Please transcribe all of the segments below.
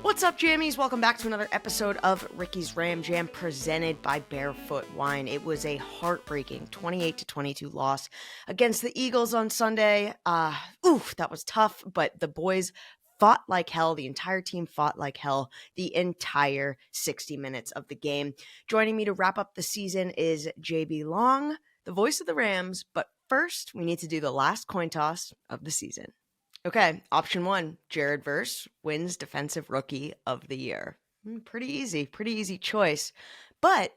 What's up, jammies? Welcome back to another episode of Ricky's Ram Jam presented by Barefoot Wine. It was a heartbreaking 28-22 loss against the Eagles on Sunday. That was tough, but the boys fought like hell. The entire team fought like hell the entire 60 minutes of the game. Joining me to wrap up the season is J.B Long, the voice of the Rams. But first, we need to do the last coin toss of the season. Okay, option one, Jared Verse wins Defensive Rookie of the Year. Pretty easy choice. But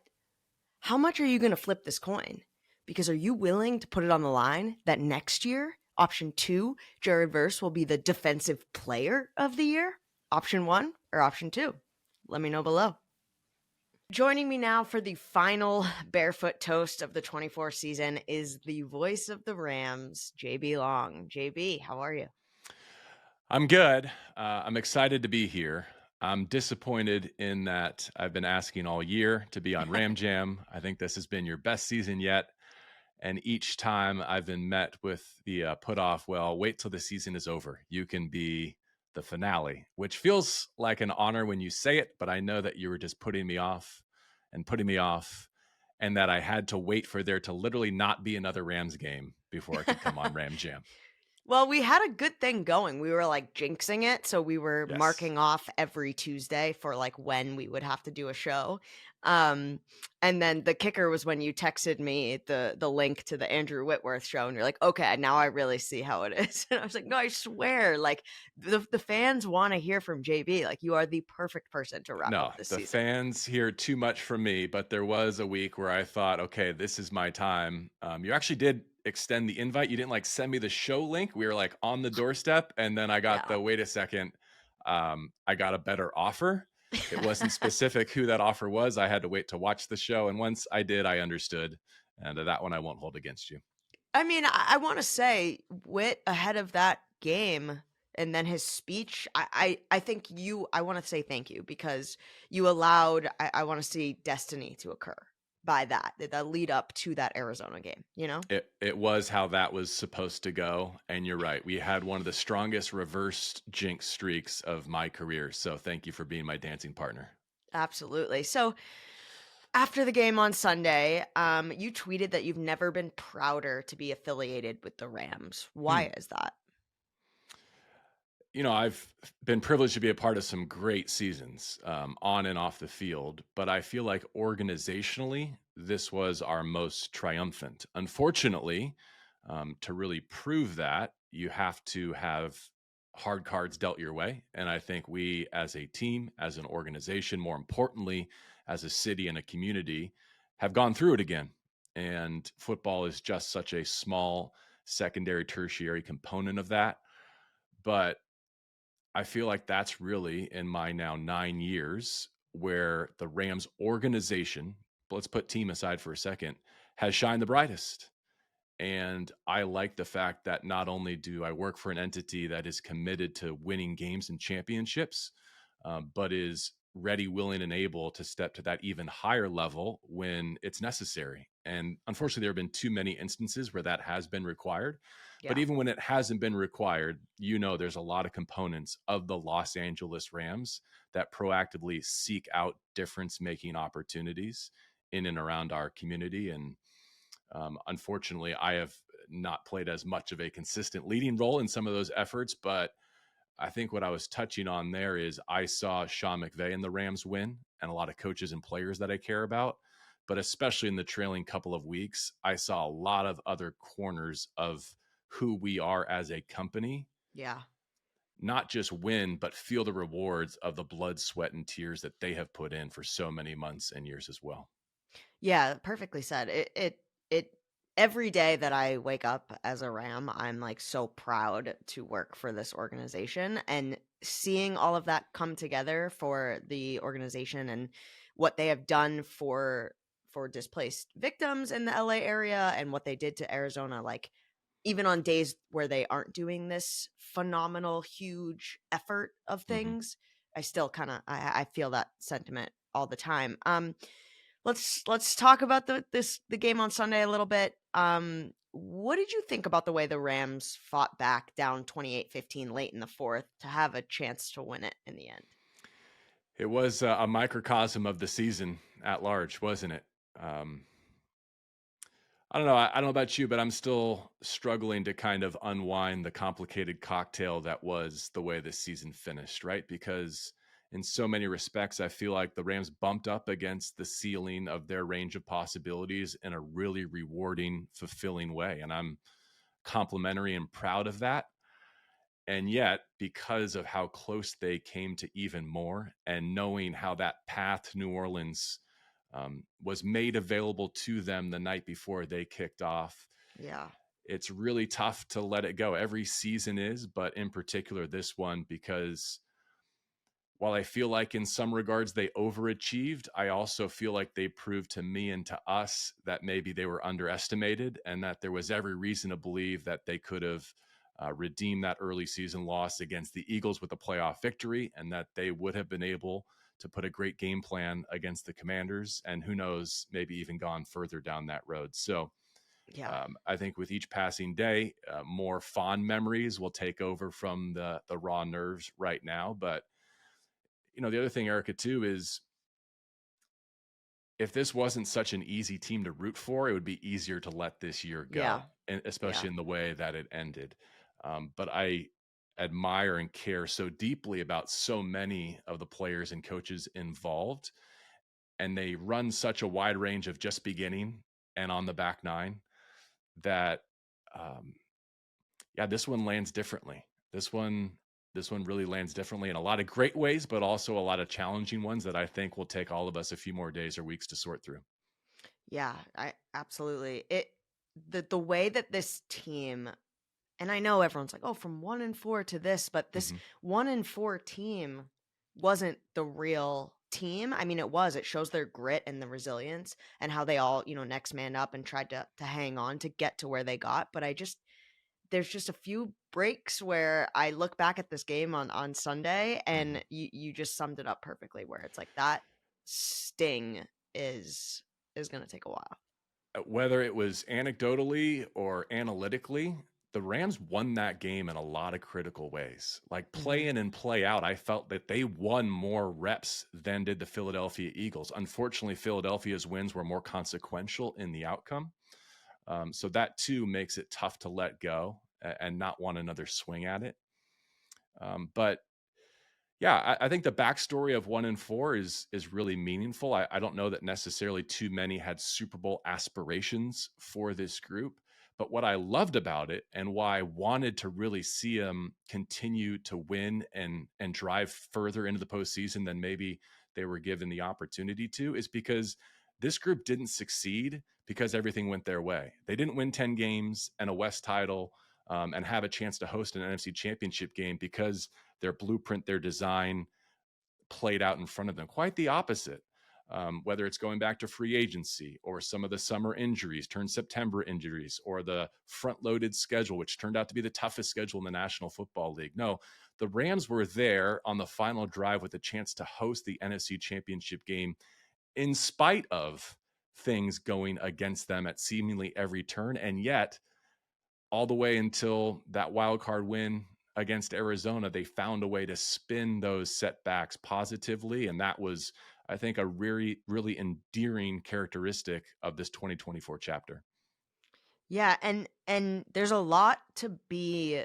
how much are you going to flip this coin? Because are you willing to put it on the line that next year, option two, Jared Verse will be the Defensive Player of the Year? Option one or option two? Let me know below. Joining me now for the final barefoot toast of the 24 season is the voice of the Rams, J.B Long. J.B, how are you? I'm good. I'm excited to be here. I'm disappointed in that I've been asking all year to be on Ram Jam. I think this has been your best season yet. And each time I've been met with the put off, well, wait till the season is over. You can be the finale, which feels like an honor when you say it. But I know that you were just putting me off, and that I had to wait for there to literally not be another Rams game before I could come on Ram Jam. Well, we had a good thing going. We were like jinxing it. So we were marking off every Tuesday for like when we would have to do a show. And then the kicker was when you texted me the link to the Andrew Whitworth show and you're like, okay, now I really see how it is. And I was like, no, I swear, like the fans want to hear from JB. Like you are the perfect person to wrap up this season. No, the fans hear too much from me, but there was a week where I thought, okay, this is my time. You actually did extend the invite. You didn't like send me the show link. We were like on the doorstep, and then I got wait a second, I got a better offer. It wasn't specific who that offer was. I had to wait to watch the show, and once I did, I understood, and that one I won't hold against you. I mean, I want to say Whit ahead of that game and then his speech, I think I want to say thank you because you allowed, I want to see destiny to occur by that, the lead up to that Arizona game, you know? It was how that was supposed to go. And you're right. We had one of the strongest reversed jinx streaks of my career. So thank you for being my dancing partner. Absolutely. So after the game on Sunday, you tweeted that you've never been prouder to be affiliated with the Rams. Why is that? You know, I've been privileged to be a part of some great seasons on and off the field, but I feel like organizationally, this was our most triumphant. Unfortunately, to really prove that, you have to have hard cards dealt your way. And I think we as a team, as an organization, more importantly, as a city and a community, have gone through it again. And football is just such a small secondary, tertiary component of that. But I feel like that's really in my now 9 years where the Rams organization, let's put team aside for a second, has shined the brightest. And I like the fact that not only do I work for an entity that is committed to winning games and championships, but is ready, willing, and able to step to that even higher level when it's necessary. And unfortunately, there have been too many instances where that has been required. Yeah. But even when it hasn't been required, you know, there's a lot of components of the Los Angeles Rams that proactively seek out difference-making opportunities in and around our community. And unfortunately, I have not played as much of a consistent leading role in some of those efforts, but I think what I was touching on there is I saw Sean McVay and the Rams win and a lot of coaches and players that I care about. But especially in the trailing couple of weeks, I saw a lot of other corners of who we are as a company. Yeah. Not just win, but feel the rewards of the blood, sweat, and tears that they have put in for so many months and years as well. Yeah, perfectly said. It every day that I wake up as a Ram, I'm like so proud to work for this organization, and seeing all of that come together for the organization and what they have done for displaced victims in the LA area and what they did to Arizona, like even on days where they aren't doing this phenomenal, huge effort of things, I still kind of, I feel that sentiment all the time. Let's talk about the game on Sunday a little bit. What did you think about the way the Rams fought back down 28-15 late in the fourth to have a chance to win it in the end? It was a microcosm of the season at large, wasn't it? Um, I don't know. I don't know about you, but I'm still struggling to kind of unwind the complicated cocktail that was the way this season finished, right? Because in so many respects, I feel like the Rams bumped up against the ceiling of their range of possibilities in a really rewarding, fulfilling way. And I'm complimentary and proud of that. And yet, because of how close they came to even more and knowing how that path to New Orleans was made available to them the night before they kicked off, Yeah. it's really tough to let it go. Every season is, but in particular this one, because while I feel like in some regards they overachieved, I also feel like they proved to me and to us that maybe they were underestimated and that there was every reason to believe that they could have redeemed that early season loss against the Eagles with a playoff victory, and that they would have been able to put a great game plan against the Commanders, and who knows, maybe even gone further down that road. So Yeah. I think with each passing day, more fond memories will take over from the raw nerves right now. But the other thing, Erica, too, is if this wasn't such an easy team to root for, it would be easier to let this year Yeah. go, and Yeah. especially in the way that it ended. But I admire and care so deeply about so many of the players and coaches involved, and they run such a wide range of just beginning and on the back nine that, um, yeah, this one lands differently. This one, this one really lands differently in a lot of great ways, but also a lot of challenging ones that I think will take all of us a few more days or weeks to sort through. Yeah, I absolutely. The way that this team, and I know everyone's like, "Oh, from 1-4 to this," but this Mhm. 1-4 team wasn't the real team. I mean, it was. It shows their grit and the resilience and how they all, next man up and tried to hang on to get to where they got. But there's just a few breaks where I look back at this game on Sunday, Mhm. and you just summed it up perfectly, where it's like that sting is going to take a while. Whether it was anecdotally or analytically, the Rams won that game in a lot of critical ways. Like Hmm. play in and play out, I felt that they won more reps than did the Philadelphia Eagles. Unfortunately, Philadelphia's wins were more consequential in the outcome. So that too makes it tough to let go and not want another swing at it. But yeah, I think the backstory of 1-4 is really meaningful. I don't know that necessarily too many had Super Bowl aspirations for this group, but what I loved about it and why I wanted to really see them continue to win and drive further into the postseason than maybe they were given the opportunity to is because this group didn't succeed because everything went their way. They didn't win 10 games and a West title and have a chance to host an NFC championship game because their blueprint, their design played out in front of them. Quite the opposite. Whether it's going back to free agency or some of the summer injuries, turned September injuries, or the front loaded schedule, which turned out to be the toughest schedule in the National Football League. No, the Rams were there on the final drive with a chance to host the NFC Championship game in spite of things going against them at seemingly every turn. And yet, all the way until that wild card win against Arizona, they found a way to spin those setbacks positively. And that was, I think, a really, really endearing characteristic of this 2024 chapter. Yeah, and there's a lot to be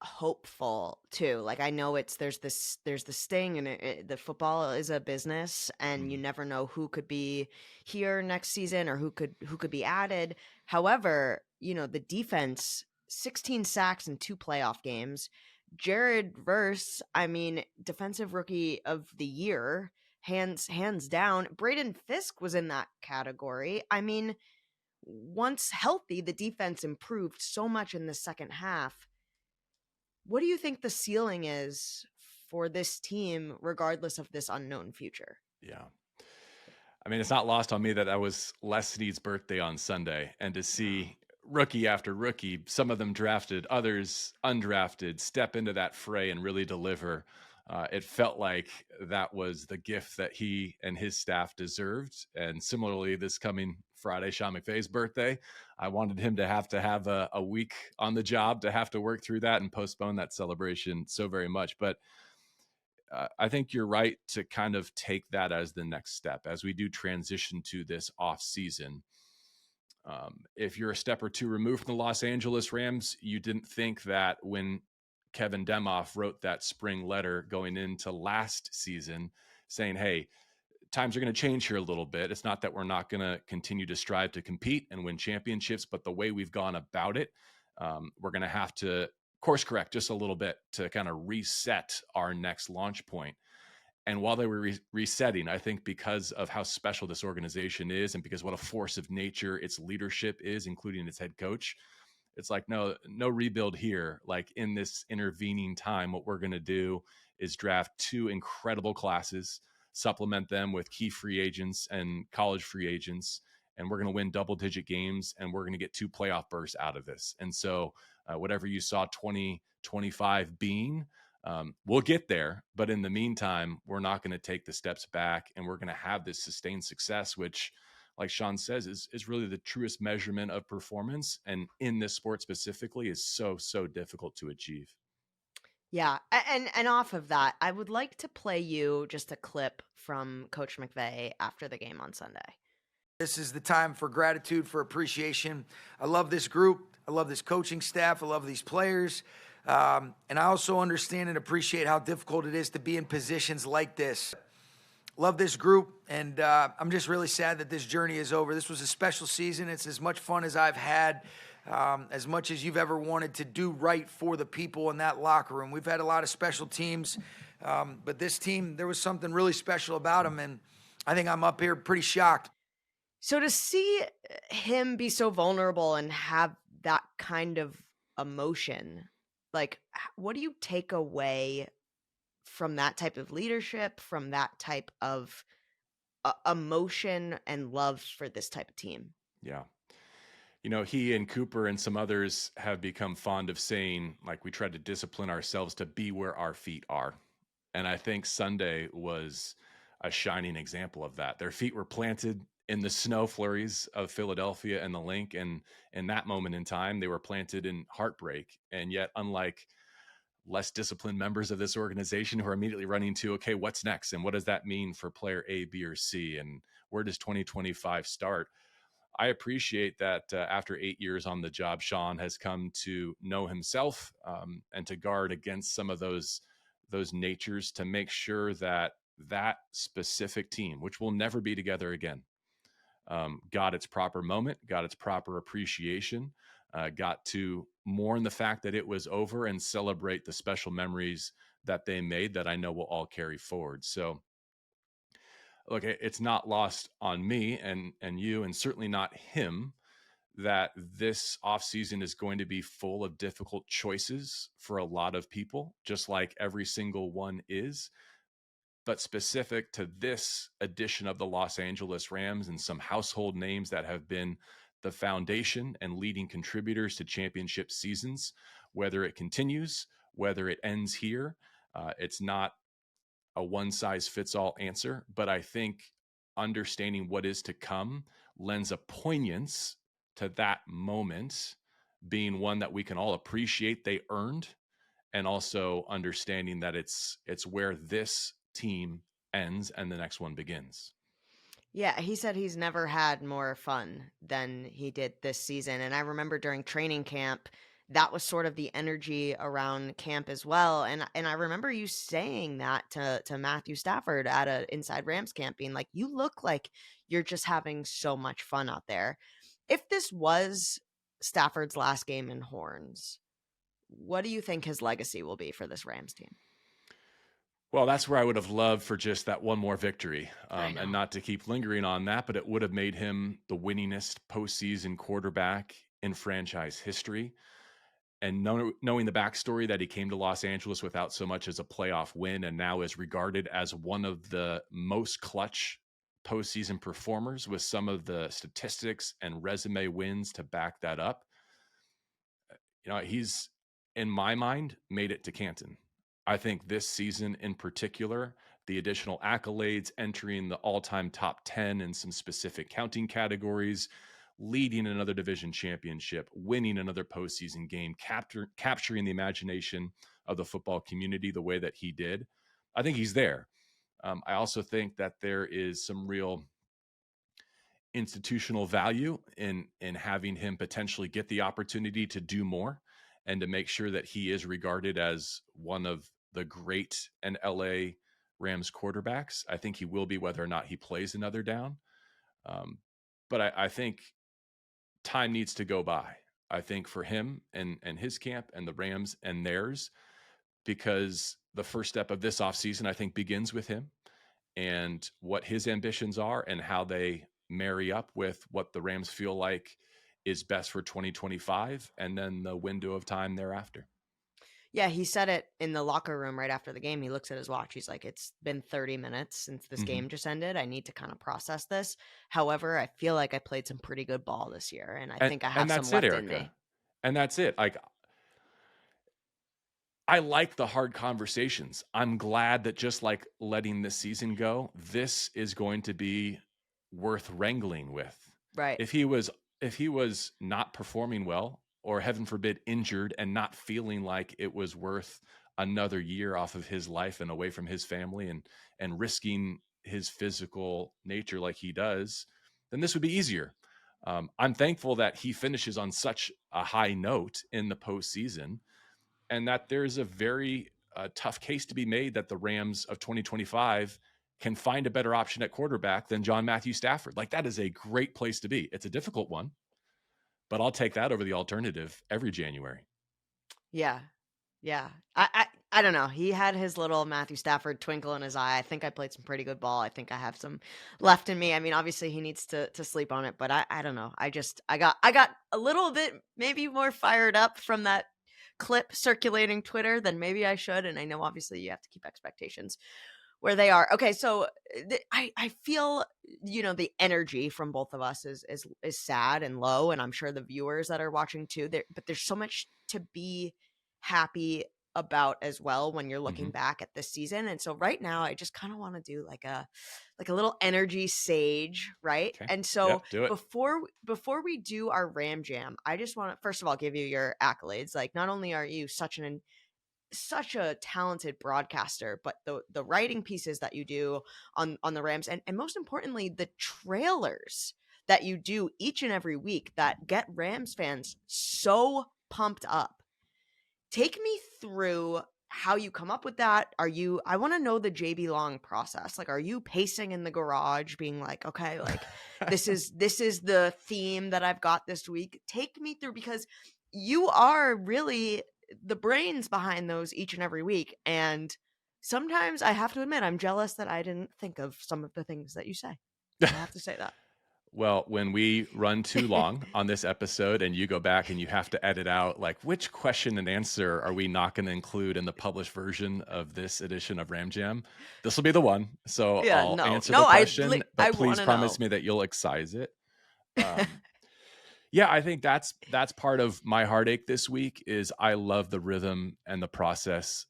hopeful too. Like I know there's this sting, and the football is a business, and you Mhm. never know who could be here next season or who could be added. However, the defense, 16 sacks in 2 playoff games. Jared Verse, I mean, defensive rookie of the year, hands down. Braden Fisk was in that category. I mean, once healthy, the defense improved so much in the second half. What do you think the ceiling is for this team, regardless of this unknown future? Yeah. I mean, it's not lost on me that was Les Snead's birthday on Sunday, and to Yeah. see rookie after rookie, some of them drafted, others undrafted, step into that fray and really deliver. It felt like that was the gift that he and his staff deserved. And similarly, this coming Friday, Sean McVay's birthday, I wanted him to have a week on the job to have to work through that and postpone that celebration so very much. But I think you're right to kind of take that as the next step as we do transition to this off season. If you're a step or two removed from the Los Angeles Rams, you didn't think that when Kevin Demoff wrote that spring letter going into last season saying, hey, times are going to change here a little bit. It's not that we're not going to continue to strive to compete and win championships, but the way we've gone about it, we're going to have to course correct just a little bit to kind of reset our next launch point. And while they were resetting, I think because of how special this organization is and because what a force of nature its leadership is, including its head coach, it's like, no rebuild here. Like in this intervening time, what we're going to do is draft 2 incredible classes, supplement them with key free agents and college free agents, and we're going to win double-digit games, and we're going to get 2 playoff berths out of this. And so whatever you saw 2025 being, we'll get there. But in the meantime, we're not going to take the steps back, and we're going to have this sustained success, which, like Sean says, is really the truest measurement of performance. And in this sport specifically is so difficult to achieve. Yeah. And off of that, I would like to play you just a clip from Coach McVay after the game on Sunday. This is the time for gratitude, for appreciation. I love this group. I love this coaching staff. I love these players. And I also understand and appreciate how difficult it is to be in positions like this. Love this group, and I'm just really sad that this journey is over. This was a special season. It's as much fun as I've had, as much as you've ever wanted to do right for the people in that locker room. We've had a lot of special teams, but this team, there was something really special about them, and I think I'm up here pretty shocked. So to see him be so vulnerable and have that kind of emotion, like, what do you take away from that type of leadership, from that type of emotion and love for this type of team? Yeah. He and Cooper and some others have become fond of saying, like, we tried to discipline ourselves to be where our feet are. And I think Sunday was a shining example of that. Their feet were planted in the snow flurries of Philadelphia and the Link. And in that moment in time, they were planted in heartbreak. And yet, unlike less disciplined members of this organization who are immediately running to, okay, what's next? And what does that mean for player A, B, or C? And where does 2025 start? I appreciate that after 8 years on the job, Sean has come to know himself and to guard against some of those natures to make sure that that specific team, which will never be together again, got its proper moment, got its proper appreciation, got to mourn the fact that it was over and celebrate the special memories that they made that I know will all carry forward. So look, it's not lost on me and you, and certainly not him, that this offseason is going to be full of difficult choices for a lot of people, just like every single one is. But specific to this edition of the Los Angeles Rams and some household names that have been the foundation and leading contributors to championship seasons, whether it continues, whether it ends here, it's not a one-size-fits-all answer. But I think understanding what is to come lends a poignance to that moment being one that we can all appreciate they earned, and also understanding that it's where this team ends and the next one begins. Yeah, he said he's never had more fun than he did this season. And I remember during training camp, that was sort of the energy around camp as well. And I remember you saying that to Matthew Stafford at a Inside Rams camp, being like, you look like you're just having so much fun out there. If this was Stafford's last game in Horns, what do you think his legacy will be for this Rams team? Well, that's where I would have loved for just that one more victory, and not to keep lingering on that, but it would have made him the winningest postseason quarterback in franchise history. And knowing the backstory that he came to Los Angeles without so much as a playoff win and now is regarded as one of the most clutch postseason performers with some of the statistics and resume wins to back that up. He's, in my mind, made it to Canton. I think this season in particular, the additional accolades, entering the all-time top 10 in some specific counting categories, leading another division championship, winning another postseason game, capturing the imagination of the football community the way that he did. I think he's there. I also think that there is some real institutional value in having him potentially get the opportunity to do more and to make sure that he is regarded as one of the great and LA Rams quarterbacks. I think he will be, whether or not he plays another down. Um, but I think time needs to go by. I think for him and his camp and the Rams and theirs, because the first step of this offseason, I think, begins with him and what his ambitions are and how they marry up with what the Rams feel like is best for 2025 and then the window of time thereafter. Yeah, he said it in the locker room right after the game. He looks at his watch. He's like, it's been 30 minutes since this game just ended. I need to kind of process this. However, I feel like I played some pretty good ball this year, and I think I have some that's it, left in me. Erica. And that's it. Like, I like the hard conversations. I'm glad that just like letting this season go, this is going to be worth wrangling with. Right. If he was not performing well, or heaven forbid injured and not feeling like it was worth another year off of his life and away from his family and risking his physical nature like he does, then this would be easier. I'm thankful that he finishes on such a high note in the postseason, and that there's a very tough case to be made that the Rams of 2025 can find a better option at quarterback than John Matthew Stafford. Like, that is a great place to be. It's a difficult one, but I'll take that over the alternative every January. Yeah. Yeah. I don't know. He had his little Matthew Stafford twinkle in his eye. I think I played some pretty good ball. I think I have some left in me. I mean, obviously he needs to sleep on it, but I don't know. I got a little bit maybe more fired up from that clip circulating Twitter than maybe I should. And I know obviously you have to keep expectations where they are. Okay, so I feel, the energy from both of us is sad and low, and I'm sure the viewers that are watching too. But there's so much to be happy about as well when you're looking back at this season. And so right now I just kind of want to do like a little energy sage, right? Okay. And so Yep, do it. before we do our Ram Jam, I just want to first of all give you your accolades. Like, not only are you such a talented broadcaster, but the writing pieces that you do on the Rams, and most importantly, the trailers that you do each and every week that get Rams fans so pumped up. Take me through how you come up with that. I want to know the J.B Long process. Like, are you pacing in the garage being like, okay, like this is the theme that I've got this week? Take me through, because you are really the brains behind those each and every week. And sometimes I have to admit, I'm jealous that I didn't think of some of the things that you say. I have to say that. Well, when we run too long on this episode and you go back and you have to edit out, like, which question and answer are we not going to include in the published version of this edition of Ram Jam? This will be the one. So Yeah, I'll no, answer no, the question, I but please wanna promise know. me that you'll excise it. Yeah, I think that's part of my heartache this week. Is I love the rhythm and the process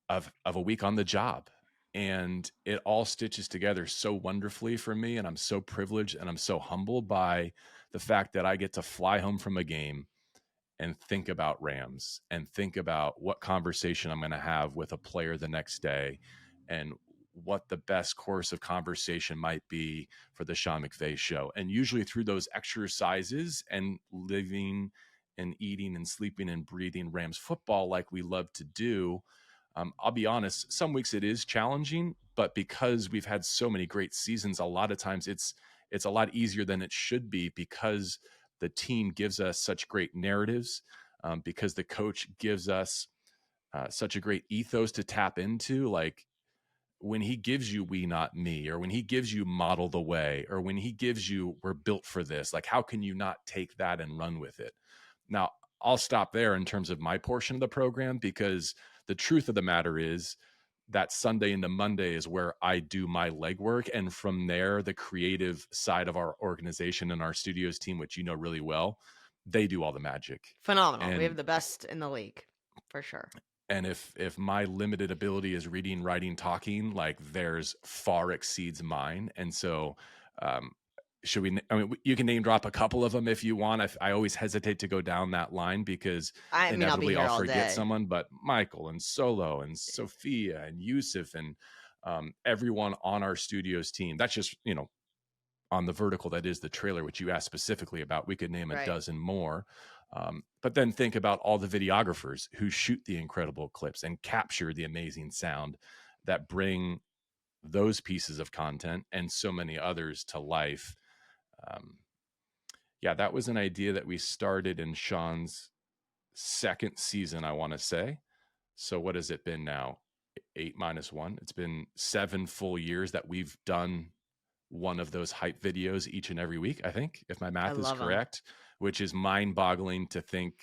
of a week on the job, and it all stitches together so wonderfully for me, and I'm so privileged and I'm so humbled by the fact that I get to fly home from a game and think about Rams and think about what conversation I'm going to have with a player the next day and what the best course of conversation might be for the Sean McVay show. And usually through those exercises and living and eating and sleeping and breathing Rams football like we love to do, I'll be honest, some weeks it is challenging, but because we've had so many great seasons, a lot of times it's a lot easier than it should be, because the team gives us such great narratives, because the coach gives us such a great ethos to tap into. Like, when he gives you "we not me," or when he gives you "model the way," or when he gives you "we're built for this," like, how can you not take that and run with it? Now, I'll stop there in terms of my portion of the program, because the truth of the matter is that Sunday into Monday is where I do my legwork. And from there, the creative side of our organization and our studios team, which you know really well, they do all the magic. Phenomenal. We have And the best in the league, for sure. and if my limited ability is reading, writing, talking, like, theirs far exceeds mine. And so should we? I mean, you can name drop a couple of them if you want. I always hesitate to go down that line because I mean, I'll be inevitably here I'll all forget day. someone. But Michael and Solo and Sophia and Yusuf and everyone on our studios team. That's just, on the vertical that is the trailer, which you asked specifically about. We could name a Right. dozen more. But then think about all the videographers who shoot the incredible clips and capture the amazing sound that bring those pieces of content and so many others to life. Yeah, that was an idea that we started in Sean's second season, I want to say. So what has it been now? 8 minus 1. It's been 7 full years that we've done one of those hype videos each and every week, I think, if my math is correct, which is mind-boggling to think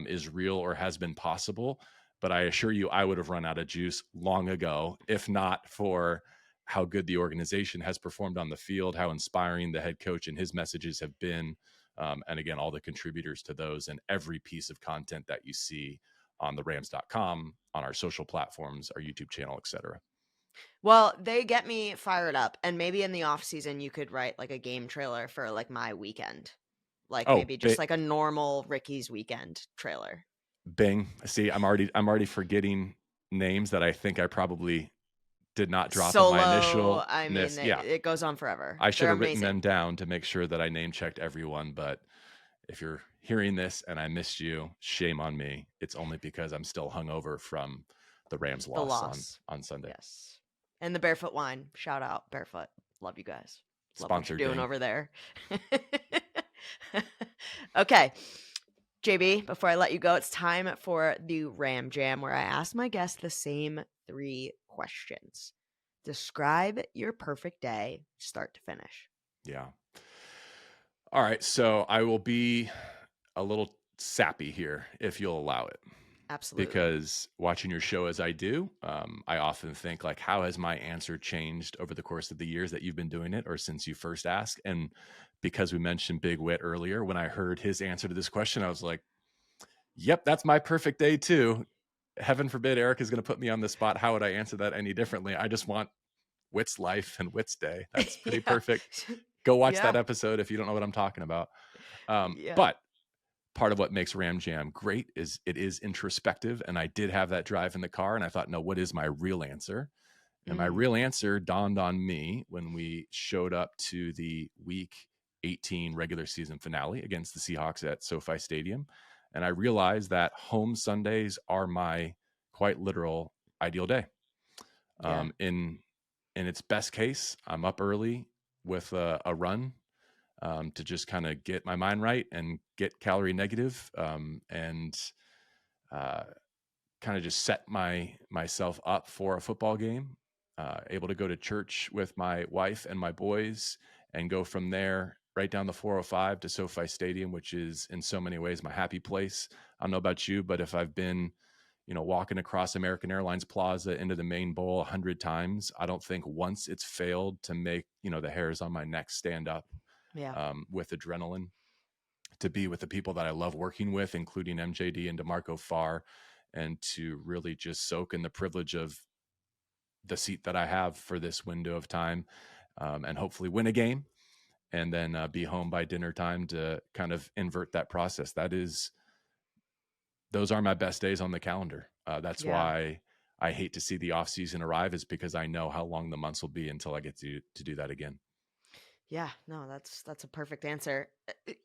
is real or has been possible. But I assure you, I would have run out of juice long ago, if not for how good the organization has performed on the field, how inspiring the head coach and his messages have been. And again, all the contributors to those and every piece of content that you see on the Rams.com, on our social platforms, our YouTube channel, etc. Well, they get me fired up, and maybe in the off season you could write like a game trailer for like my weekend, like maybe just like a normal Ricky's weekend trailer. Bing. See, I'm already forgetting names that I think I probably did not drop in my initial. I mean, it goes on forever. I should have written them down to make sure that I name checked everyone. But if you're hearing this and I missed you, shame on me. It's only because I'm still hungover from the Rams loss on Sunday. Yes. And the Barefoot Wine. Shout out, Barefoot. Love you guys. Love what you're doing over there. Okay. JB, before I let you go, it's time for the Ram Jam, where I ask my guests the same 3 questions. Describe your perfect day, start to finish. Yeah. All right. So I will be a little sappy here, if you'll allow it. Absolutely. Because watching your show as I do, I often think, like, how has my answer changed over the course of the years that you've been doing it, or since you first asked? And because we mentioned Big Wit earlier, when I heard his answer to this question, I was like, yep, that's my perfect day too. Heaven forbid Eric is going to put me on the spot. How would I answer that any differently? I just want Wit's life and Wit's day. That's pretty perfect. Go watch that episode if you don't know what I'm talking about. But part of what makes Ram Jam great is it is introspective. And I did have that drive in the car and I thought, no, what is my real answer? And my real answer dawned on me when we showed up to the week 18 regular season finale against the Seahawks at SoFi Stadium. And I realized that home Sundays are my quite literal ideal day. In its best case, I'm up early with a run to just kind of get my mind right and get calorie negative and kind of just set myself up for a football game, able to go to church with my wife and my boys and go from there right down the 405 to SoFi Stadium, which is in so many ways my happy place. I don't know about you, but if I've been, walking across American Airlines Plaza into the main bowl 100 times, I don't think once it's failed to make, the hairs on my neck stand up with adrenaline. To be with the people that I love working with, including MJD and DeMarco Farr, and to really just soak in the privilege of the seat that I have for this window of time, and hopefully win a game and then be home by dinner time to kind of invert that process. Those are my best days on the calendar. That's why I hate to see the off season arrive, is because I know how long the months will be until I get to do that again. Yeah, no, that's a perfect answer.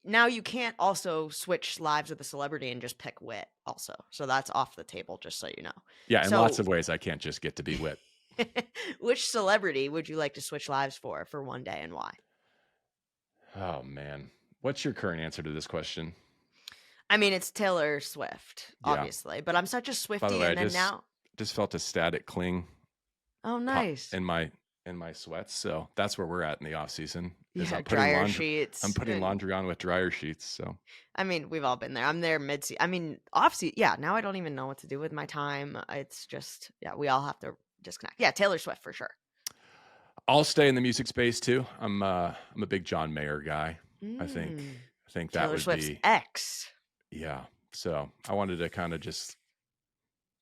Now you can't also switch lives with a celebrity and just pick Wit also. So that's off the table, just so you know. Yeah, in lots of ways I can't just get to be Wit. Which celebrity would you like to switch lives for one day and why? Oh, man. What's your current answer to this question? I mean, it's Taylor Swift, obviously, but I'm such a Swiftie. By the way, I just felt a static cling. Oh, nice. In my sweats. So that's where we're at in the off season. Yeah, dryer sheets. I'm putting laundry on with dryer sheets. So, I mean, we've all been there. I'm there mid-season. I mean, off-season. Yeah, now I don't even know what to do with my time. It's just, we all have to disconnect. Yeah, Taylor Swift for sure. I'll stay in the music space too. I'm a big John Mayer guy. I think that Taylor would Swift's be ex. Yeah. So I wanted to kind of just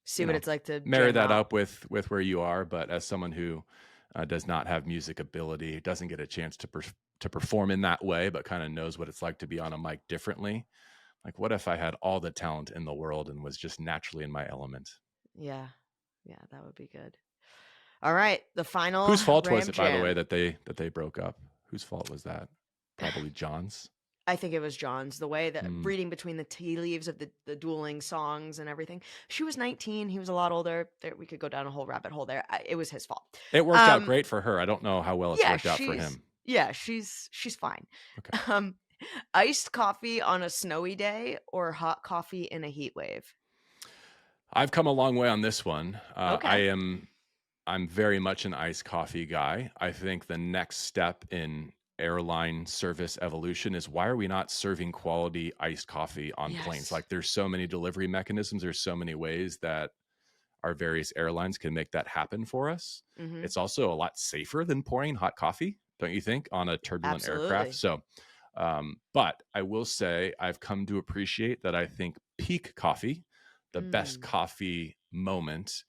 see what it's like to marry that up with where you are. But as someone who does not have music ability, doesn't get a chance to perform in that way, but kind of knows what it's like to be on a mic differently. Like, what if I had all the talent in the world and was just naturally in my element? Yeah. Yeah, that would be good. All right, the final Whose fault Ram was it, by the Jam. way, that they broke up? Whose fault was that? Probably John's. I think it was John's. The way that Hmm. reading between the tea leaves of the dueling songs and everything. She was 19. He was a lot older. We could go down a whole rabbit hole there. It was his fault. It worked out great for her. I don't know how well it's Yeah, worked out for him. she's fine. Okay. Iced coffee on a snowy day or hot coffee in a heat wave? I've come a long way on this one. Okay. I'm very much an iced coffee guy. I think the next step in airline service evolution is, why are we not serving quality iced coffee on planes? Yes. Like, there's so many delivery mechanisms. There's so many ways that our various airlines can make that happen for us. Mhm. It's also a lot safer than pouring hot coffee, don't you think, on a turbulent aircraft? Absolutely. So, but I will say I've come to appreciate that I think peak coffee, the best coffee moment,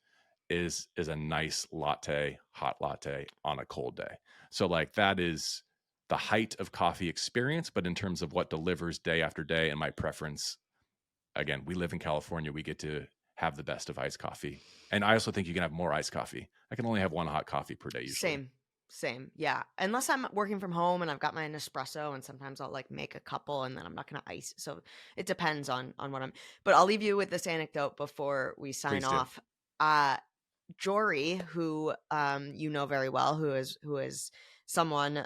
is a nice latte, hot latte on a cold day. So like, that is the height of coffee experience, but in terms of what delivers day after day, and my preference, again, we live in California, we get to have the best of iced coffee. And I also think you can have more iced coffee. I can only have one hot coffee per day usually. Same. Yeah. Unless I'm working from home and I've got my Nespresso, and sometimes I'll like make a couple and then I'm not going to ice. So it depends on what but I'll leave you with this anecdote before we sign Please do. off. Jory, who you know very well, who is someone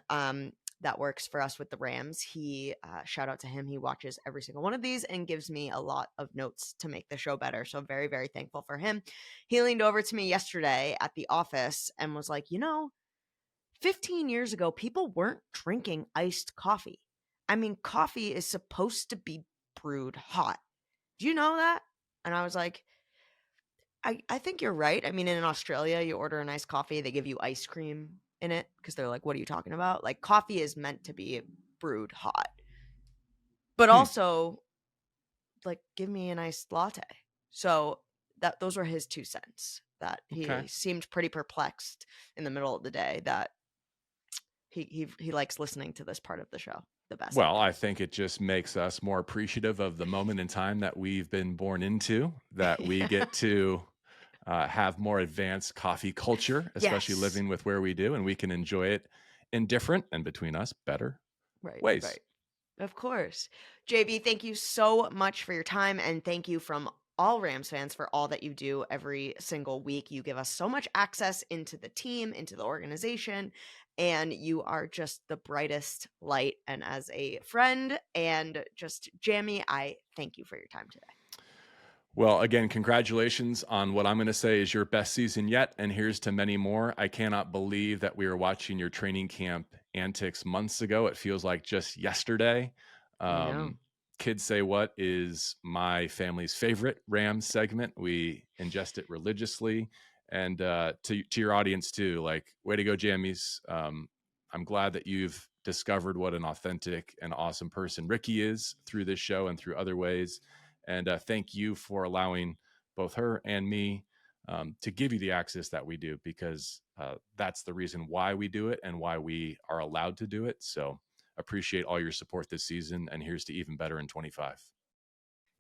that works for us with the Rams. He shout out to him. He watches every single one of these and gives me a lot of notes to make the show better. So I'm very, very thankful for him. He leaned over to me yesterday at the office and was like, 15 years ago, people weren't drinking iced coffee. I mean, coffee is supposed to be brewed hot. Do you know that? And I was like, I think you're right. I mean, in Australia, you order a nice coffee, they give you ice cream in it because they're like, what are you talking about? Like, coffee is meant to be brewed hot. But also, like, give me a nice latte. So those were his 2 cents. That he seemed pretty perplexed in the middle of the day that he likes listening to this part of the show the best. Well, I think it just makes us more appreciative of the moment in time that we've been born into, that we get to have more advanced coffee culture, especially living with where we do, and we can enjoy it in different, and between us, better ways. Right. Of course. JB, thank you so much for your time, and thank you from all Rams fans for all that you do every single week. You give us so much access into the team, into the organization, and you are just the brightest light. And as a friend and just jammy, I thank you for your time today. Well, again, congratulations on what I'm going to say is your best season yet, and here's to many more. I cannot believe that we were watching your training camp antics months ago. It feels like just yesterday. I know. Kids Say What is my family's favorite Rams segment. We ingest it religiously. And to your audience too, like, way to go, Jammies. I'm glad that you've discovered what an authentic and awesome person Ricky is through this show and through other ways. And thank you for allowing both her and me to give you the access that we do, because that's the reason why we do it and why we are allowed to do it. So appreciate all your support this season, and here's to even better in 25.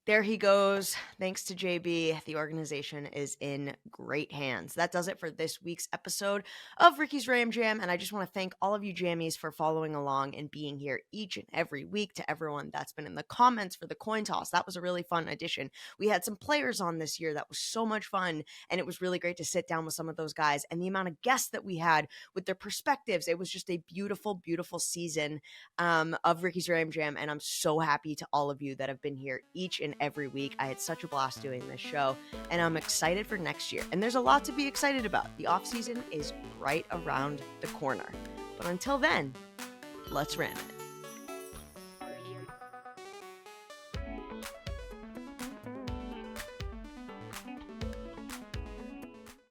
There he goes. Thanks to JB, the organization is in great hands. That does it for this week's episode of Ricky's Ram Jam. And I just want to thank all of you jammies for following along and being here each and every week. To everyone that's been in the comments for the coin toss, that was a really fun addition. We had some players on this year that was so much fun, and it was really great to sit down with some of those guys. And the amount of guests that we had with their perspectives, it was just a beautiful, beautiful season of Ricky's Ram Jam. And I'm so happy to all of you that have been here each and every week. I had such a blast doing this show, and I'm excited for next year. And there's a lot to be excited about. The off season is right around the corner. But until then, let's ram it.